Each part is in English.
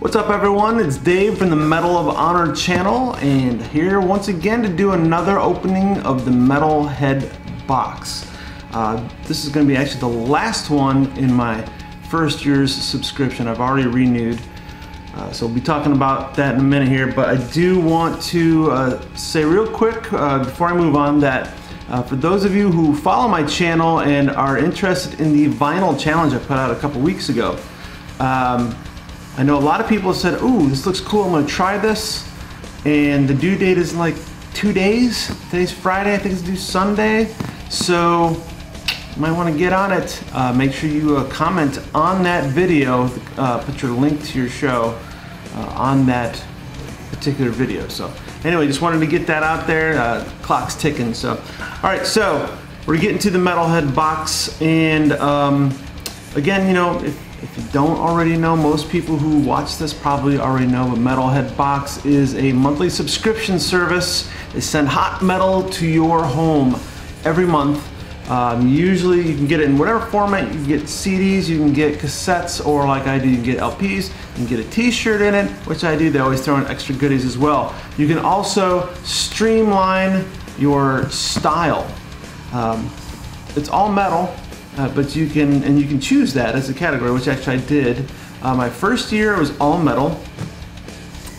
What's up everyone, it's Dave from the Medal of Honor channel, and here once again to do another opening of the Metalhead box. This is going to be actually the last one in my first year's subscription. I've already renewed, so we'll be talking about that in a minute here, but I do want to say real quick before I move on that for those of you who follow my channel and are interested in the vinyl challenge I put out a couple weeks ago, I know a lot of people have said, ooh, this looks cool, I'm going to try this. And the due date is in like 2 days. Today's Friday, I think it's due Sunday. So you might want to get on it. Make sure you comment on that video, put your link to your show on that particular video. So anyway, just wanted to get that out there. Clock's ticking. So, all right, so we're getting to the Metalhead box. And again, you know, if you don't already know, most people who watch this probably already know, but Metalhead Box is a monthly subscription service. They send hot metal to your home every month. Usually you can get it in whatever format. You can get CDs, you can get cassettes, or like I do, you can get LPs. You can get a t-shirt in it, which I do. They always throw in extra goodies as well. You can also streamline your style. It's all metal. But you can choose that as a category, which actually I did. My first year it was all metal,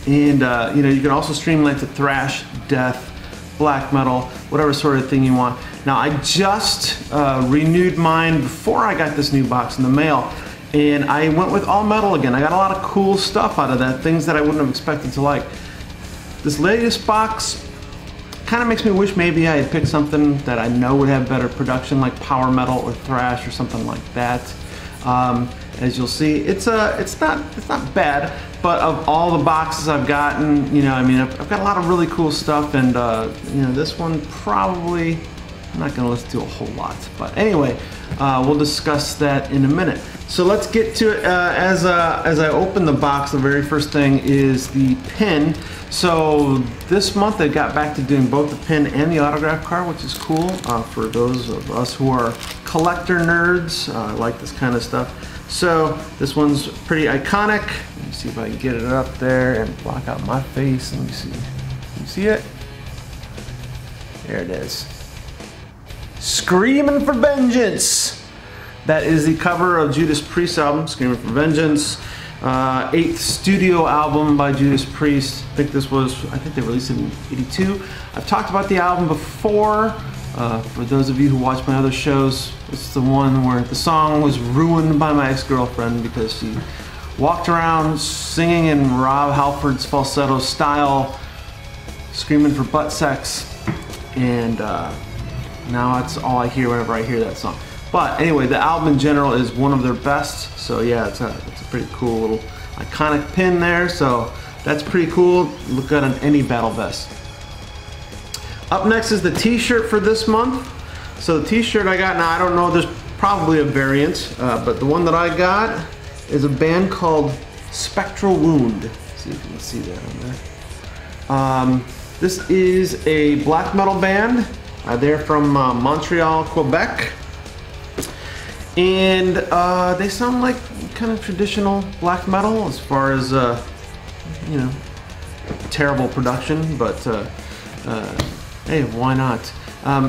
and you know, you can also streamline to thrash, death, black metal, whatever sort of thing you want. Now I just renewed mine before I got this new box in the mail, and I went with all metal again. I got a lot of cool stuff out of that, things that I wouldn't have expected to like. This latest box kind of makes me wish maybe I had picked something that I know would have better production, like power metal or thrash or something like that. As you'll see, it's not bad, but of all the boxes I've gotten, you know, I mean, I've got a lot of really cool stuff, and you know, this one probably I'm not going to listen to a whole lot. But anyway, we'll discuss that in a minute. So let's get to it. As I open the box, the very first thing is the pin. So this month they got back to doing both the pin and the autograph card, which is cool for those of us who are collector nerds. Like this kind of stuff. So this one's pretty iconic. Let me see if I can get it up there and block out my face. Let me see. Can you see it? There it is. Screaming for Vengeance. That is the cover of Judas Priest's album, Screaming for Vengeance. 8th studio album by Judas Priest. I think they released it in '82. I've talked about the album before. For those of you who watch my other shows, it's the one where the song was ruined by my ex-girlfriend because she walked around singing in Rob Halford's falsetto style, screaming for butt sex, and now that's all I hear whenever I hear that song. But anyway, the album in general is one of their best, so yeah, it's a pretty cool little iconic pin there, so that's pretty cool. Look good on any battle vest. Up next is the t-shirt for this month. So the t-shirt I got, now I don't know, there's probably a variant, but the one that I got is a band called Spectral Wound. Let's see if you can see that on there. This is a black metal band. They're from Montreal, Quebec. And they sound like kind of traditional black metal as far as, you know, terrible production, but hey, why not?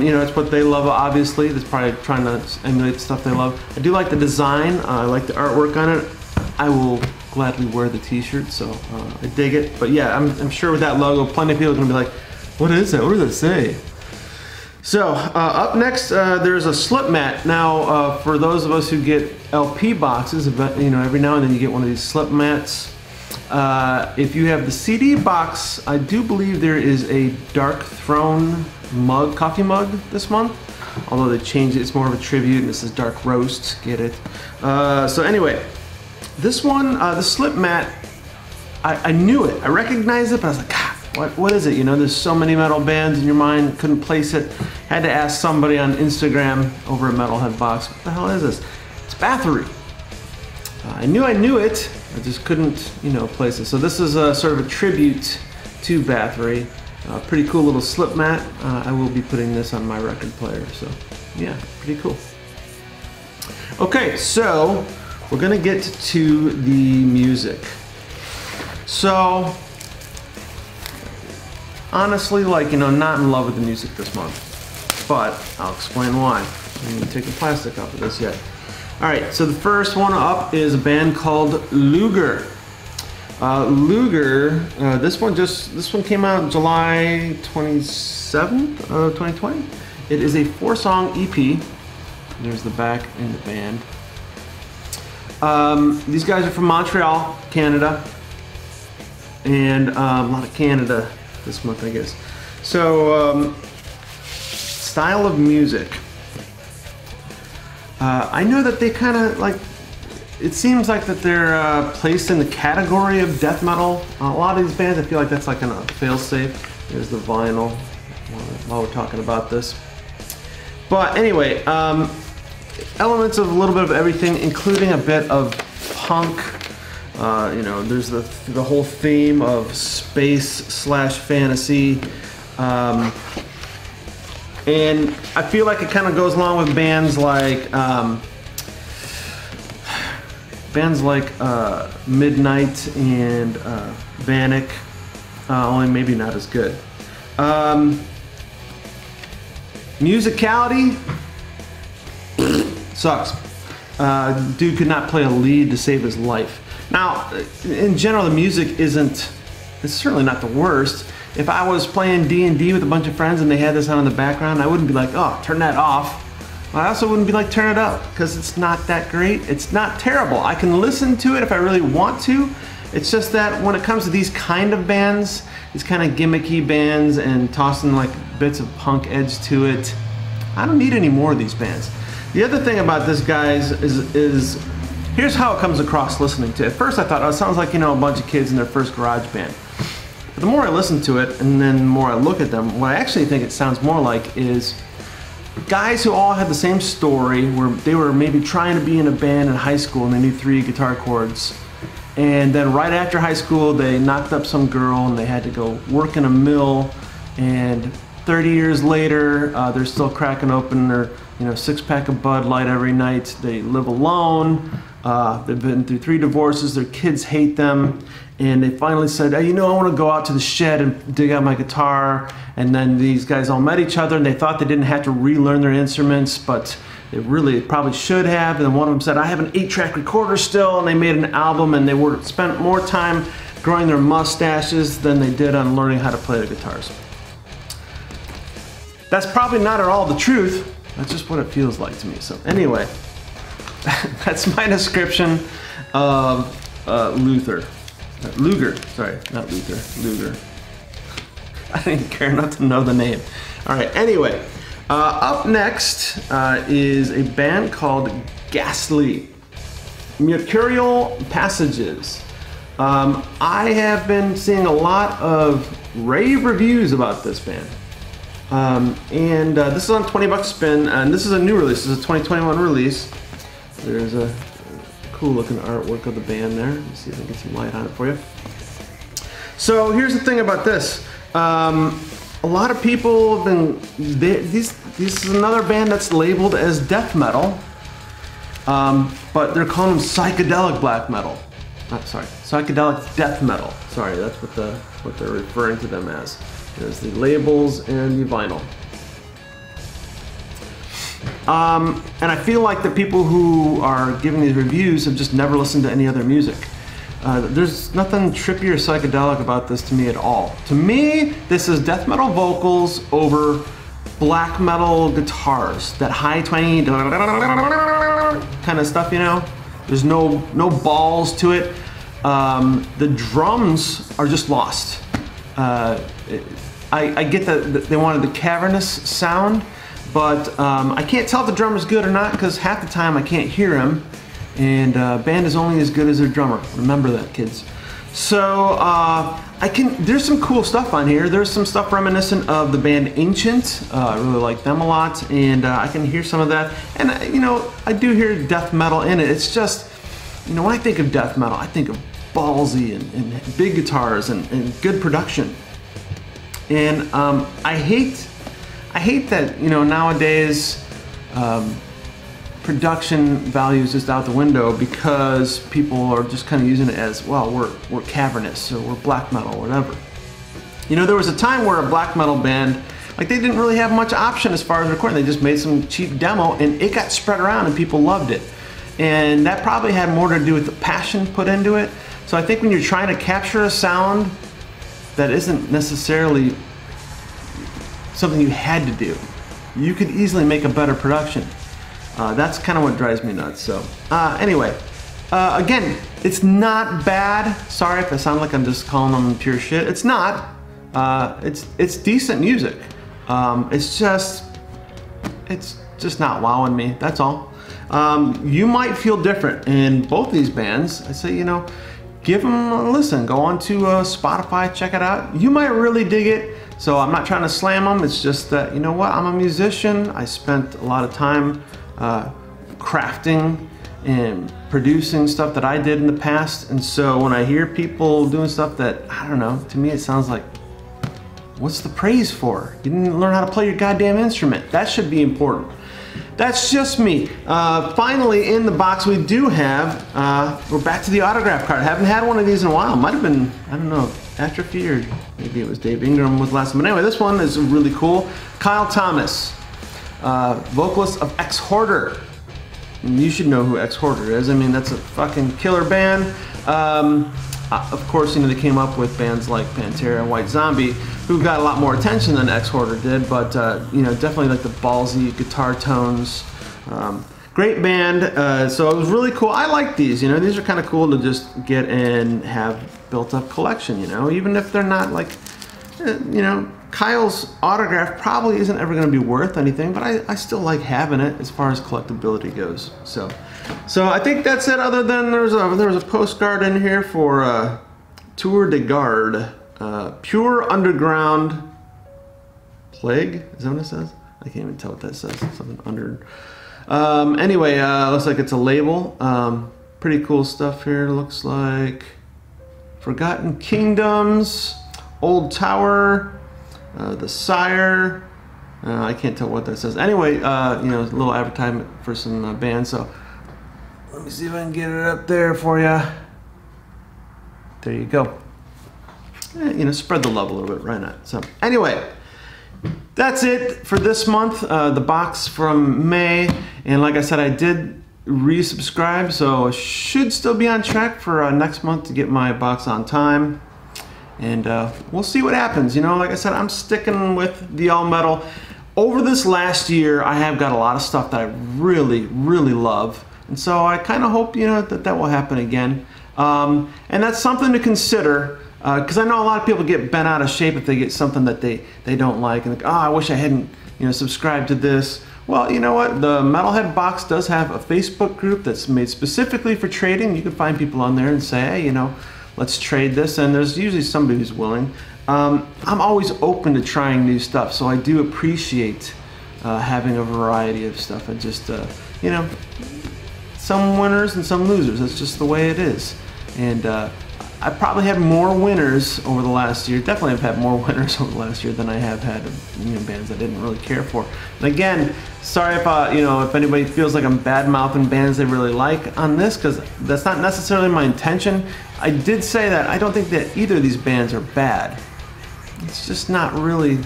You know, it's what they love, obviously. That's probably trying to emulate the stuff they love. I do like the design. I like the artwork on it. I will gladly wear the t-shirt, so I dig it. But yeah, I'm sure with that logo, plenty of people are going to be like, what is that? What does it say? So up next, there's a slip mat. Now, for those of us who get LP boxes, you know, every now and then you get one of these slip mats. If you have the CD box, I do believe there is a Dark Throne mug, coffee mug this month. Although they changed it, it's more of a tribute, and this is Dark Roast. Get it? So anyway, this one, the slip mat, I knew it. I recognized it, but I was like, God, what is it? You know, there's so many metal bands in your mind, couldn't place it. Had to ask somebody on Instagram over at Metalhead Box, what the hell is this? It's Bathory. I knew it, I just couldn't, you know, place it. So this is a sort of a tribute to Bathory. Pretty cool little slip mat. I will be putting this on my record player, so yeah, pretty cool. Okay, so we're gonna get to the music. So, honestly, like, you know, not in love with the music this month, but I'll explain why. I haven't even taken plastic off of this yet. All right, so the first one up is a band called Luger. Luger, this one came out July 27th of 2020. It is a 4-song EP. There's the back and the band. These guys are from Montreal, Canada, and a lot of Canada this month, I guess. So, style of music. I know that they kind of like, it seems like that they're placed in the category of death metal. A lot of these bands, I feel like that's like a fail-safe. There's the vinyl while we're talking about this. But anyway, elements of a little bit of everything, including a bit of punk. You know, there's the whole theme of space/fantasy. And I feel like it kind of goes along with bands like Midnight and Vanek, only maybe not as good. Musicality sucks. Dude could not play a lead to save his life. Now, in general, the music it's certainly not the worst. If I was playing D&D with a bunch of friends and they had this on in the background, I wouldn't be like, oh, turn that off. I also wouldn't be like, turn it up, because it's not that great. It's not terrible. I can listen to it if I really want to. It's just that when it comes to these kind of bands, these kind of gimmicky bands and tossing like bits of punk edge to it, I don't need any more of these bands. The other thing about this, guys, is here's how it comes across listening to it. At first I thought, oh, it sounds like, you know, a bunch of kids in their first garage band. But the more I listen to it and then the more I look at them, what I actually think it sounds more like is guys who all had the same story, where they were maybe trying to be in a band in high school and they knew 3 guitar chords. And then right after high school, they knocked up some girl and they had to go work in a mill. And 30 years later, they're still cracking open their 6-pack of Bud Light every night. They live alone. They've been through 3 divorces. Their kids hate them. And they finally said, hey, I want to go out to the shed and dig out my guitar. And then these guys all met each other and they thought they didn't have to relearn their instruments, but they really probably should have. And then one of them said, I have an 8-track recorder still. And they made an album and they spent more time growing their mustaches than they did on learning how to play the guitars. That's probably not at all the truth. That's just what it feels like to me. So anyway, that's my description of Luger, sorry, not Luther, Luger. I didn't care enough to know the name. All right, anyway, up next is a band called Ghastly, Mercurial Passages. I have been seeing a lot of rave reviews about this band. This is on 20 bucks spin, and this is a new release. This is a 2021 release. There's a cool looking artwork of the band there. Let me see if I can get some light on it for you. So here's the thing about this. A lot of people have been, this is another band that's labeled as death metal, but they're calling them psychedelic black metal. Sorry, psychedelic death metal. Sorry, that's what they're referring to them as. There's the labels and the vinyl. And I feel like the people who are giving these reviews have just never listened to any other music. There's nothing trippy or psychedelic about this to me at all. To me, this is death metal vocals over black metal guitars. That high twangy kind of stuff, you know? There's no balls to it. The drums are just lost. I get that they wanted the cavernous sound, but I can't tell if the drummer's good or not because half the time I can't hear him, and band is only as good as their drummer. Remember that, kids. So there's some cool stuff on here. There's some stuff reminiscent of the band Ancient. I really like them a lot, and I can hear some of that. And I do hear death metal in it. It's just, when I think of death metal, I think of ballsy and big guitars and good production. And I hate that nowadays production value is just out the window because people are just kind of using it as, well, we're cavernous or we're black metal or whatever. You know, there was a time where a black metal band, like, they didn't really have much option as far as recording. They just made some cheap demo and it got spread around and people loved it. And that probably had more to do with the passion put into it. So I think when you're trying to capture a sound that isn't necessarily something you had to do, you could easily make a better production. That's kind of what drives me nuts. So anyway, again, it's not bad. Sorry if I sound like I'm just calling them pure shit. It's not. It's decent music. It's just not wowing me. That's all. You might feel different in both these bands. I say, you know, give them a listen. Go on to Spotify, check it out. You might really dig it. So I'm not trying to slam them. It's just that, you know what, I'm a musician. I spent a lot of time crafting and producing stuff that I did in the past. And so when I hear people doing stuff that, I don't know, to me it sounds like, what's the praise for? You didn't learn how to play your goddamn instrument. That should be important. That's just me. Finally, in the box we do have, we're back to the autograph card. Haven't had one of these in a while. Might have been, I don't know, Atrophy or maybe it was Dave Ingram was last one. But anyway, this one is really cool. Kyle Thomas, vocalist of Ex-Hoarder. You should know who Ex-Hoarder is. I mean, that's a fucking killer band. Of course, you know, they came up with bands like Pantera and White Zombie, who got a lot more attention than Ex-Hoarder did, but you know, definitely like the ballsy guitar tones. Great band, so it was really cool. I like these, you know, these are kind of cool to just get and have built up collection, you know, even if they're not like, you know, Kyle's autograph probably isn't ever going to be worth anything, but I still like having it as far as collectability goes. So I think that's it, other than there was a postcard in here for Tour de Garde, Pure Underground Plague, is that what it says? I can't even tell what that says, something under. Anyway, looks like it's a label. Pretty cool stuff here, looks like Forgotten Kingdoms, Old Tower, The Sire. I can't tell what that says. Anyway, you know, a little advertisement for some bands. So let me see if I can get it up there for you. There you go. You know, spread the love a little bit, right not? So anyway, that's it for this month. The box from May, and like I said, I did resubscribe, so I should still be on track for next month to get my box on time. And we'll see what happens. You know, like I said, I'm sticking with the all metal. Over this last year, I have got a lot of stuff that I really, really love. And so I kind of hope, you know, that will happen again. And that's something to consider, because I know a lot of people get bent out of shape if they get something that they don't like. And like, oh, I wish I hadn't, you know, subscribed to this. Well, you know what? The Metalhead box does have a Facebook group that's made specifically for trading. You can find people on there and say, hey, you know, let's trade this, and there's usually somebody who's willing. I'm always open to trying new stuff, so I do appreciate having a variety of stuff. And just, you know, some winners and some losers. That's just the way it is. And I probably had more winners over the last year. Definitely have had more winners over the last year than I have had, you know, bands I didn't really care for. And again, sorry if you know, if anybody feels like I'm bad-mouthing bands they really like on this, because that's not necessarily my intention. I did say that I don't think that either of these bands are bad. It's just not really,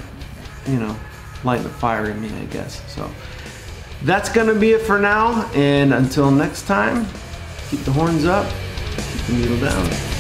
you know, lighting the fire in me, I guess. So that's gonna be it for now, and until next time, keep the horns up, keep the needle down.